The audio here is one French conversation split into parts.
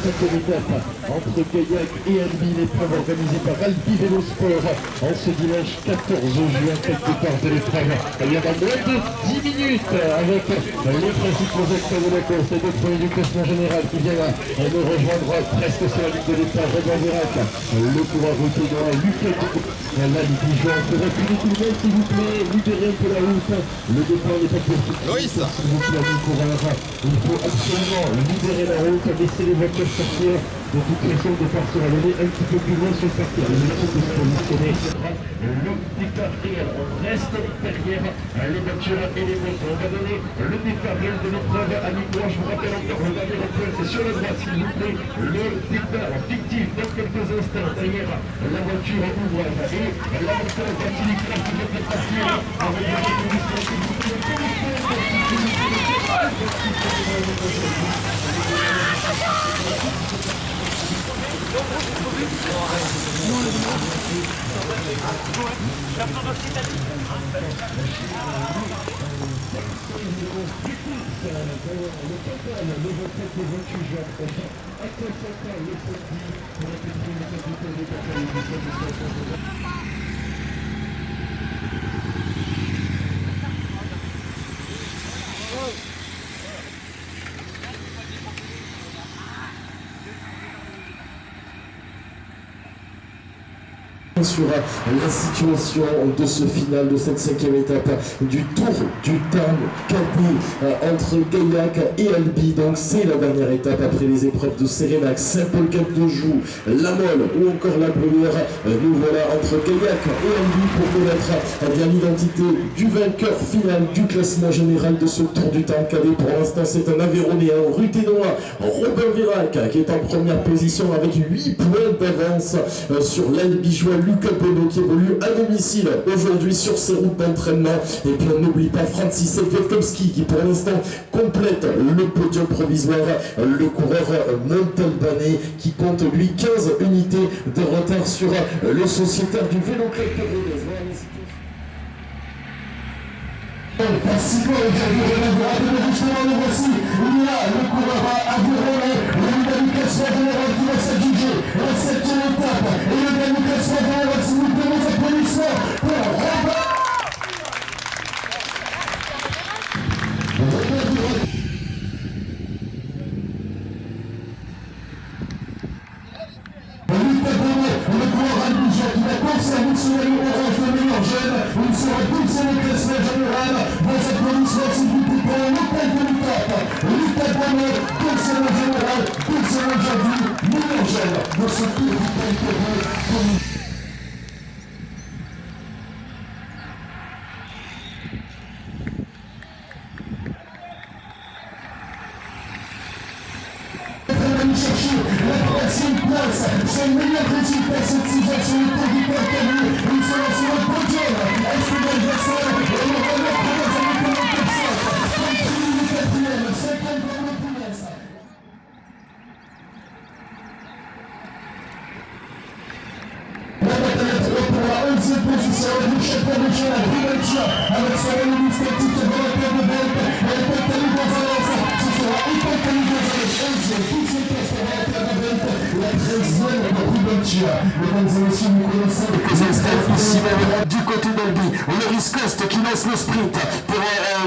cinquième étape entre Gaillac et Albi, l'épreuve organisée par Albi Vélo Sport en ce dimanche 14 juin, tête départ de l'épreuve. Il y en a moins de 10 minutes avec les principaux acteurs de la course, les deux premiers du classement général qui viennent nous rejoindre presque sur la ligne de départ. Robin Vérac, le coureur routier Lucas Dubois, la Libigeon, on peut reculer tout le monde s'il vous plaît, libérez un peu la route, le départ n'est pas possible. Loïs, s'il vous plaît, les coureurs, il faut absolument libérer la route, laisser les voitures sortir, de toute façon de partir aller un petit peu plus loin sur le parcours. Le micro de se positionner, le départ réel, on reste derrière les voitures et les motos. On va donner le départ réel de l'épreuve à Nicolas. Je vous rappelle encore, le dernier épreuve, c'est sur la droite s'il vous plaît, le départ fictif dans quelques instants derrière la voiture ouvre et la moteur Vassili Kras qui vient de partir avec la sur la situation de ce final de cette cinquième étape du Tour du Tarn-Cadie entre Gaillac et Albi. Donc c'est la dernière étape après les épreuves de Sérénac, Saint-Paul-Cap-de-Joux, La Mole ou encore la Bruyère. Nous voilà entre Gaillac et Albi pour connaître bien l'identité du vainqueur final du classement général de ce Tour du Tarn-Cadie. Pour l'instant c'est un Aveyronais, un Ruténois, Robin Vérac, qui est en première position avec 8 points d'avance sur l'Albigeois Lucas Bonneau qui évolue à domicile aujourd'hui sur ses routes d'entraînement. Et puis on n'oublie pas Francis Kwiatkowski qui pour l'instant complète le podium provisoire, le coureur montalbanais qui compte lui 15 unités de retard sur le sociétaire du Vélo Club Rodez. Justement, le voici, il y a le coureur Aveyronais, le dernier classement général qui va s'adjuger la septième étape, et le dernier classement général, si vous donnez les applaudissements pour Robin. Le coureur Albigeois qui va conserver son maillot orange de meilleur jeune, il sera poussé le classement général. Vos applaudissements s'il vous plaît pour le local de l'étape. Lucas Bonneau, classement général, classement aujourd'hui, meilleur jeune de ce tour du Tarn-Cadie. C'est le meilleur résultat cette saison sur le Tour du Tarn-Cadie. Il sera sur le podium. Esteban Vassal et le Robert Pérez avec le top 5. Le quatrième, le cinquième pour le Pérez. La bataille à 3 pour la 11e position du champion de Chine, Riventia, avec son relevé statique de la paire de Belt. Elle peut aller dans un lance. Ce sera Hypotali dans un 11e, 12e place pour la paire de Belt. La 13e de Riventia. Mesdames et messieurs, vous connaissez les instants ici même du côté d'Albi. Loris Coste qui lance le sprint pour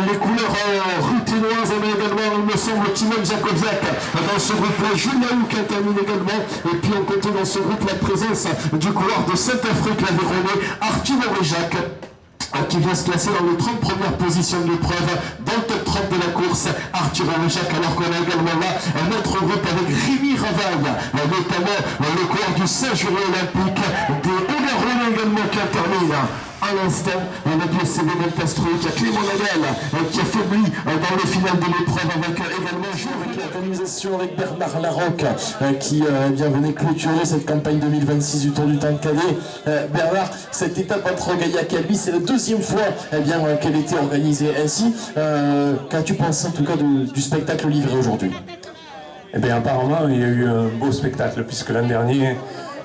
les couleurs ruténoises, mais également, il me semble, Timon Jakoviak dans ce groupe. Julien qui termine également. Et puis on compte dans ce groupe la présence du coureur de Saint-Afrique, l'Aveyronais Arthur Oréjac, qui vient se classer dans les 30 premières positions de l'épreuve, dans le top 30 de la course, Arthur Oréjac, alors qu'on a également là un autre groupe avec Rémi Ravaille, notamment le coureur du Saint-Jury olympique, des Oléronais également qui interviennent. À l'instant, on a vu CD Del Castro, qui a Clément Ladel, qui a faibli dans le final de l'épreuve avec également avec l'organisation avec Bernard Larocque qui bien venait clôturer cette campagne 2026 du Tour du Tarn-Cadie. Bernard, cette étape entre Gaillac et Albi, c'est la deuxième fois qu'elle était organisée ainsi. Qu'as-tu pensé en tout cas du spectacle livré aujourd'hui? Eh bien apparemment il y a eu un beau spectacle puisque l'an dernier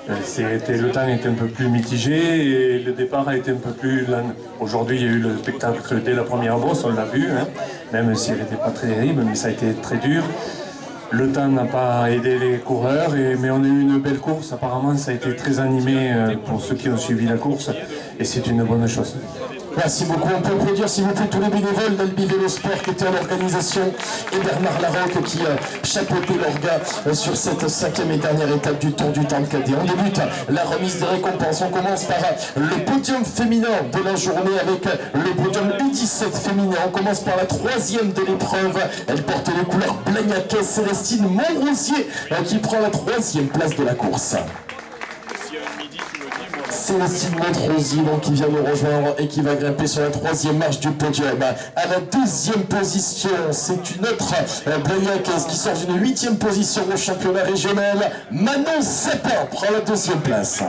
le temps était un peu plus mitigé et le départ a été un peu plus lent. Aujourd'hui, il y a eu le spectacle dès la première bosse, on l'a vu, hein, même si elle n'était pas très terrible, mais ça a été très dur. Le temps n'a pas aidé les coureurs, mais on a eu une belle course. Apparemment, ça a été très animé pour ceux qui ont suivi la course et c'est une bonne chose. Merci beaucoup. On peut applaudir s'il vous plaît tous les bénévoles d'Albi Vélo Sport qui étaient à l'organisation et Bernard Larocque qui chapeautait l'orga sur cette 5e et dernière étape du Tour du Temps cadet. On débute la remise des récompenses. On commence par le podium féminin de la journée avec le podium U17 féminin. On commence par la 3e de l'épreuve. Elle porte les couleurs blagnacaise, Célestine Montrosier qui prend la 3e place de la course. Célestine Montrosier qui vient nous rejoindre et qui va grimper sur la 3e marche du podium. À la 2e position, c'est une autre blagnacaise qui sort d'une 8e position au championnat régional. Manon Sapin prend la 2e place.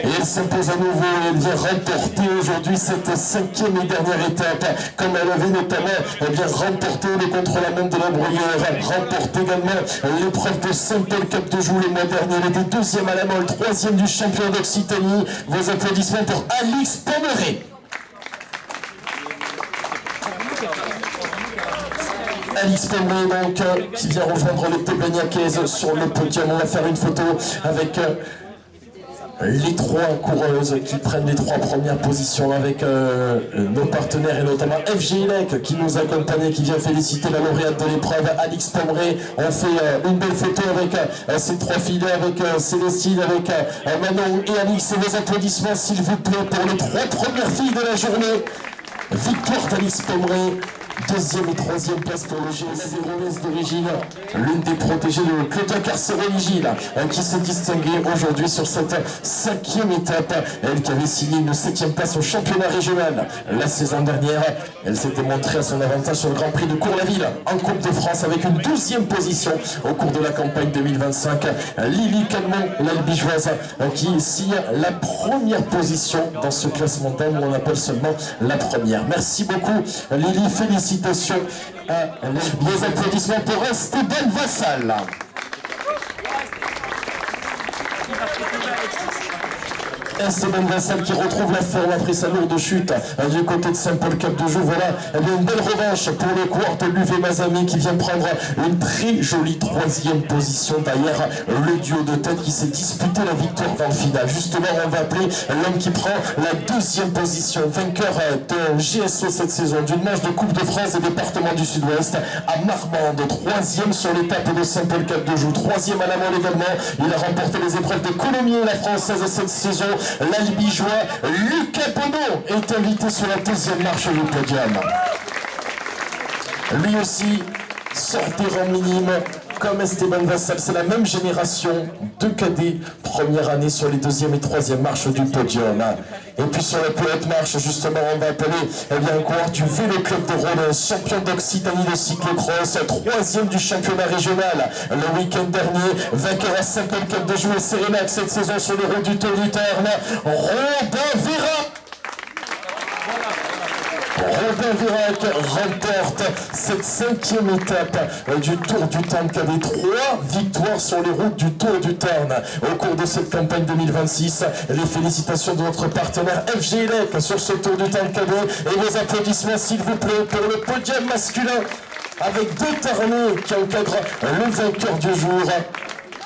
Et elle s'impose à nouveau et elle vient remporter aujourd'hui cette 5e et dernière étape, comme elle avait notamment remporté le contre-la-montre de la Bruyère, remporté également l'épreuve de Saint-Paul Cap de Joux le mois dernier. Elle était 2e à la Molle, 3e du champion d'Occitanie. Vos applaudissements pour Alix Pomeré. Alix Pomeré donc qui vient rejoindre les Blagnacaise sur le podium. On va faire une photo avec les 3 coureuses qui prennent les 3 premières positions avec nos partenaires et notamment FG Elec qui nous accompagne, qui vient féliciter la lauréate de l'épreuve Alix Pomeré. On fait une belle photo avec ces 3 filles, avec Célestine, avec Manon et Alix. Et vos applaudissements s'il vous plaît pour les 3 premières filles de la journée. Victoire d'Alix Pomeré. 2e et 3e place pour le GSC Romaise d'origine, l'une des protégées de Claudia Carceroni-Gilles, qui s'est distinguée aujourd'hui sur cette 5e étape. Elle qui avait signé une 7e place au championnat régional la saison dernière. Elle s'était montrée à son avantage sur le Grand Prix de Cours-la-Ville en Coupe de France avec une 12e position au cours de la campagne 2025. Lily Calmont, l'Albigeoise, qui signe la 1re position dans ce classement d'âme où on appelle seulement la 1re. Merci beaucoup Lily, félicitations. Les applaudissements pour Esteban Vassal. Esteban Vassal qui retrouve la forme après sa lourde chute du côté de Saint-Paul Cap de Joux. Voilà une belle revanche pour le coureur de l'UV Mazamé qui vient prendre une très jolie 3e position derrière le duo de tête qui s'est disputé la victoire dans le final. Justement, on va appeler l'homme qui prend la 2e position, vainqueur de GSO cette saison, d'une manche de Coupe de France des départements du Sud-Ouest à Marmande, 3e sur l'étape de Saint-Paul Cap de Joux, 3e à la Molle également. Il a remporté les épreuves de Colomiers, la française cette saison. L'Albigeois Lucas Bono est invité sur la 2e marche du podium. Lui aussi sort des rangs minimes comme Esteban Vassal. C'est la même génération de cadets, première année sur les 2e et 3e marches du podium. Et puis sur la plus haute marche, justement, on va appeler un coureur du Vélo Club de Rodez, champion d'Occitanie de cyclocross, 3e du championnat régional le week-end dernier, vainqueur à Saint-Paul Cap de Joux et Sérénac cette saison sur les routes du Tour du Tarn, Robin Vérac. Robin Vérac remporte cette 5e étape du Tour du Tarn cadet. 3 victoires sur les routes du Tour du Tarn au cours de cette campagne 2026. Les félicitations de notre partenaire FG Elec sur ce Tour du Tarn cadet et vos applaudissements s'il vous plaît pour le podium masculin avec 2 Tarnais qui encadrent le vainqueur du jour,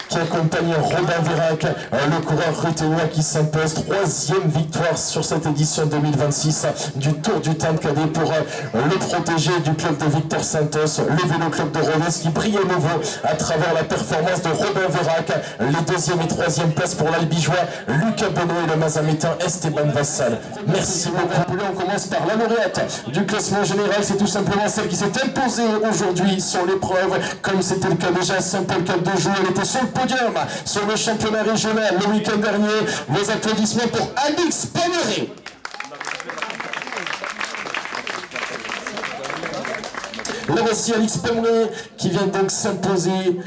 qui accompagne Robin Vérac, le coureur ruténois qui s'impose. 3e victoire sur cette édition 2026 du Tour du Tarn cadet pour le protégé du club de Victor Santos, le Vélo Club de Rodez qui brille à nouveau à travers la performance de Robin Vérac. Les 2e et 3e places pour l'Albigeois Lucas Bono et le Mazamétain Esteban Vassal. Merci beaucoup. On commence par la lauréate du classement général. C'est tout simplement celle qui s'est imposée aujourd'hui sur l'épreuve, comme c'était le cas déjà à Saint-Paul Cap de Joux. Elle était sur le podium sur le championnat régional le week-end dernier. Vos applaudissements pour Alix Pomeré. Là voici Alix Pomeré qui vient donc s'imposer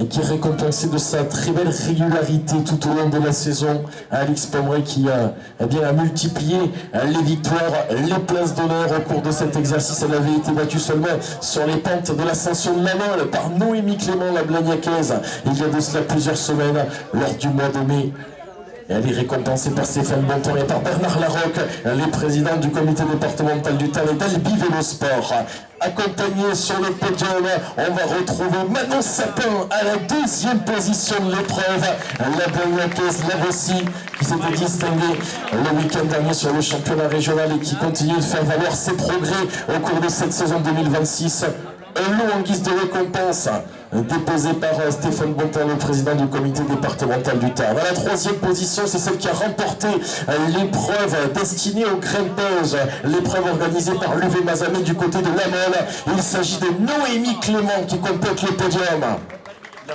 et qui est récompensé de sa très belle régularité tout au long de la saison. Alix Pomeré qui a multiplié les victoires, les places d'honneur au cours de cet exercice. Elle avait été battue seulement sur les pentes de l'ascension de la Molle par Noémie Clément, la blagnacaise, il y a de cela plusieurs semaines, lors du mois de mai. Et elle est récompensée par Stéphane Bontemps et par Bernard Larocque, les présidents du comité départemental du Tarn et d'Albi Vélo Sport. Accompagné sur le podium, on va retrouver Manon Sapin à la deuxième position de l'épreuve. La Bourgnacaise Lavossi qui s'était distinguée le week-end dernier sur le championnat régional et qui continue de faire valoir ses progrès au cours de cette saison 2026. Un lot en guise de récompense déposé par Stéphane Bontin, le président du comité départemental du Tarn. À la troisième position, c'est celle qui a remporté l'épreuve destinée aux grimpeuses, l'épreuve organisée par l'UV Mazamet du côté de Lamolle. Il s'agit de Noémie Clément qui complète le podium.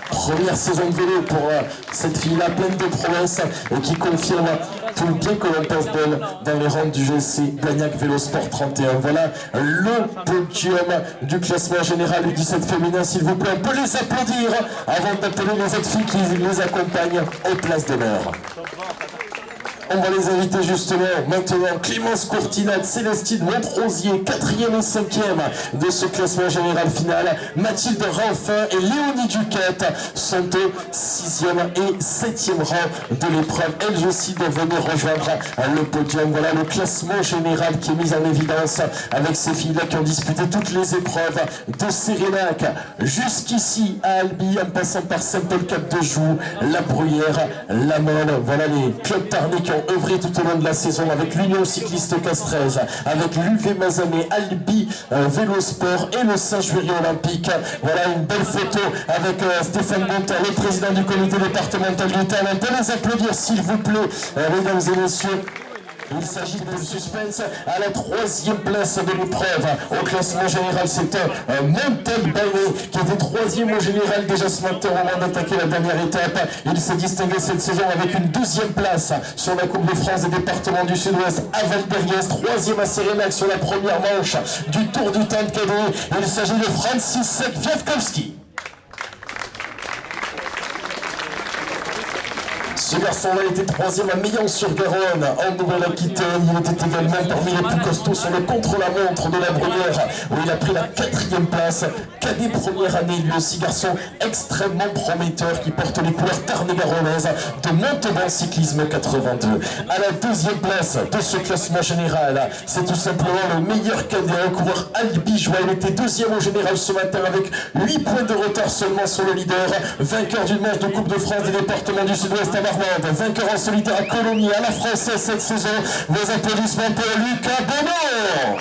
Première saison de vélo pour cette fille-là pleine de promesses et qui confirme tout le bien que l'on pense d'elle dans les rangs du GC Blagnac Vélo Sport 31. Voilà le podium du classement général du 17 féminin. S'il vous plaît, on peut les applaudir avant d'appeler les autres filles qui les accompagnent aux places d'honneur. On va les inviter justement maintenant. Clémence Courtinade, Célestine Montrosier, 4e et 5e de ce classement général final. Mathilde Raufin et Léonie Duquette sont au 6e et 7e rang de l'épreuve. Elles aussi doivent venir rejoindre le podium. Voilà le classement général qui est mis en évidence avec ces filles-là qui ont disputé toutes les épreuves de Sérénac jusqu'ici à Albi, en passant par Saint-Paul-Cap-de-Joux, La Bruyère, La Molle. Voilà les clubs tarnais qui ont œuvré tout au long de la saison avec l'Union Cycliste Castres, avec l'UV Mazamet, Albi Vélo Sport et le Saint-Jury Olympique. Voilà une belle photo avec Stéphane Bontin, le président du comité départemental du Tarn. On peut les applaudir s'il vous plaît, mesdames et messieurs. Il s'agit de suspense à la 3e place de l'épreuve. Au classement général, c'est Montel Bailey qui était 3e au général déjà ce matin au moment d'attaquer la dernière étape. Il s'est distingué cette saison avec une 12e place sur la Coupe de France des départements du Sud-Ouest à Val-d'Erguès, 3e à Sérénac sur la première manche du Tour du Tarn cadet. Il s'agit de Francisek Wiatkowski. Ce garçon-là était 3e à Meillan-sur-Garonne, en Nouvelle-Aquitaine. Il était également parmi les plus costauds sur le contre-la-montre de La Bruyère, où il a pris la 4e place. Cadet première année, lui aussi garçon extrêmement prometteur qui porte les couleurs tarn-et-garonnaises de Montauban Cyclisme 82. À la 2e place de ce classement général, c'est tout simplement le meilleur cadet, un coureur albigeois. Il était 2e au général ce matin avec 8 points de retard seulement sur le leader. Vainqueur d'une manche de Coupe de France des départements du Sud-Ouest à Marmande, vainqueur en solitaire à Colomiers, à la Française cette saison. Vos applaudissements pour Lucas Bonneau.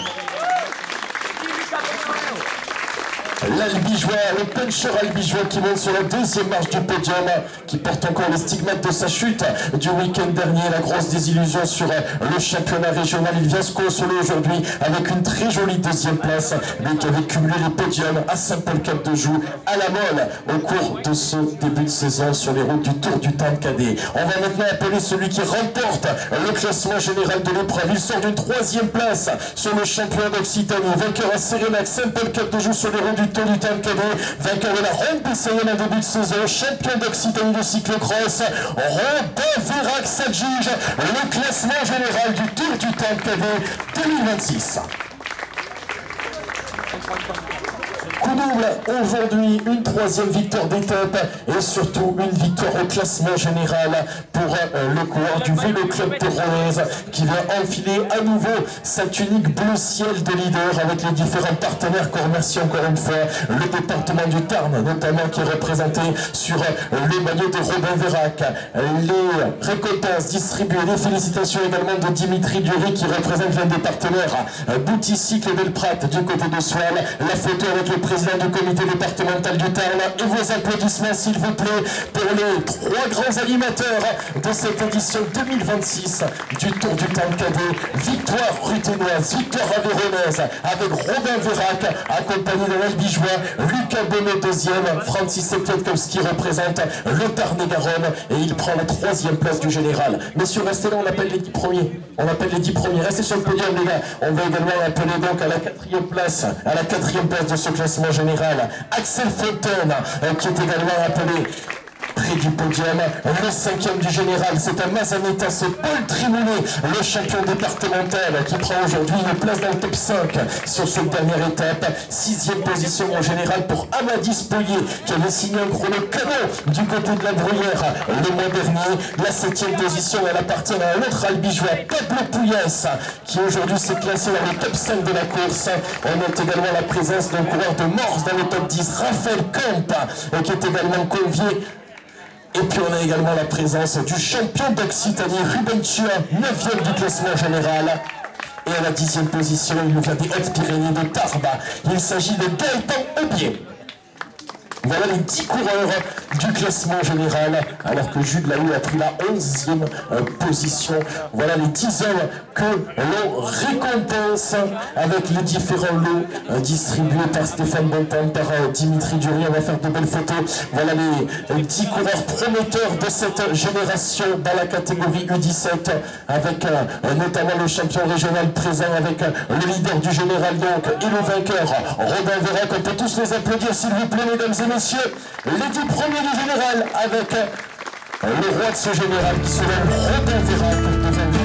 L'Albigeois, le puncher albigeois qui monte sur la 2e marche du podium, qui porte encore les stigmates de sa chute du week-end dernier, la grosse désillusion sur le championnat régional. Il vient se consoler aujourd'hui avec une très jolie 2e place, lui qui avait cumulé les podiums à Saint-Paul-Cap-de-Joux, à La Molle, au cours de ce début de saison sur les routes du Tour du Tarn cadet. On va maintenant appeler celui qui remporte le classement général de l'épreuve. Il sort d'une 3e place sur le championnat d'Occitanie, vainqueur à Sérénac, Saint-Paul-Cap-de-Joux sur les routes du Tour du Tarn cadet, vainqueur de la Ronde BCN en début de saison, champion d'Occitanie de cyclocross. Robin Vérac s'adjuge le classement général du Tour du Tarn cadet 2026. Coup double aujourd'hui, une 3e victoire d'étape et surtout une victoire au classement général pour le coureur du Vélo Club Toronnaise qui vient enfiler à nouveau sa tunique bleu ciel de leader avec les différents partenaires qu'on remercie encore une fois. Le département du Tarn notamment qui est représenté sur le maillot de Robin Vérac. Les récompenses distribuées, les félicitations également de Dimitri Dury qui représente l'un des partenaires Bouticycle Delprat du côté de Soile. La photo avec le président du comité départemental du Tarn et vos applaudissements s'il vous plaît pour les 3 grands animateurs de cette édition 2026 du Tour du Tarn cadet. Victoire ruthénoise, victoire aveyronnaise avec Robin Vérac accompagné d'un albigeois, Lucas Bonneau 2e, Francisek Wiatkowski représente le Tarn-et-Garonne et il prend la 3e place du général. Messieurs, restez là, on appelle les 10 premiers. On appelle les 10 premiers. Restez sur le podium les gars. On va également appeler donc à la 4e place, de ce classement général, Axel Fontaine, qui est également appelé près du podium. Le 5e du général, c'est un Mazanetas Paul Trimounet, le champion départemental qui prend aujourd'hui une place dans le top 5 sur cette dernière étape. 6e position en général pour Amadis Poyer qui avait signé un chrono canon du côté de la Bruyère le mois dernier. La 7e position, elle appartient à un autre albigeois, Pablo Puyas, qui aujourd'hui s'est classé dans le top 5 de la course. On note également la présence d'un coureur de Morse dans le top 10, Raphaël Camp, qui est également convié. Et puis on a également la présence du champion d'Occitanie, Ruben Chua, 9e du classement général. Et à la 10e position, il nous vient des Hautes-Pyrénées de Tarbes. Il s'agit de Gaëtan Aubier. Voilà les 10 coureurs du classement général, alors que Jude Lahoud a pris la 11e position. Voilà les 10 hommes que l'on récompense avec les différents lots distribués par Stéphane Bontemps, par Dimitri Dury. On va faire de belles photos. Voilà les 10 coureurs prometteurs de cette génération dans la catégorie U17, avec notamment le champion régional présent, avec le leader du général donc, et le vainqueur, Robin Vérac. On peut tous les applaudir s'il vous plaît, mesdames et messieurs, les 10 premiers du général avec le roi de ce général qui se nomme Robin Vérac devant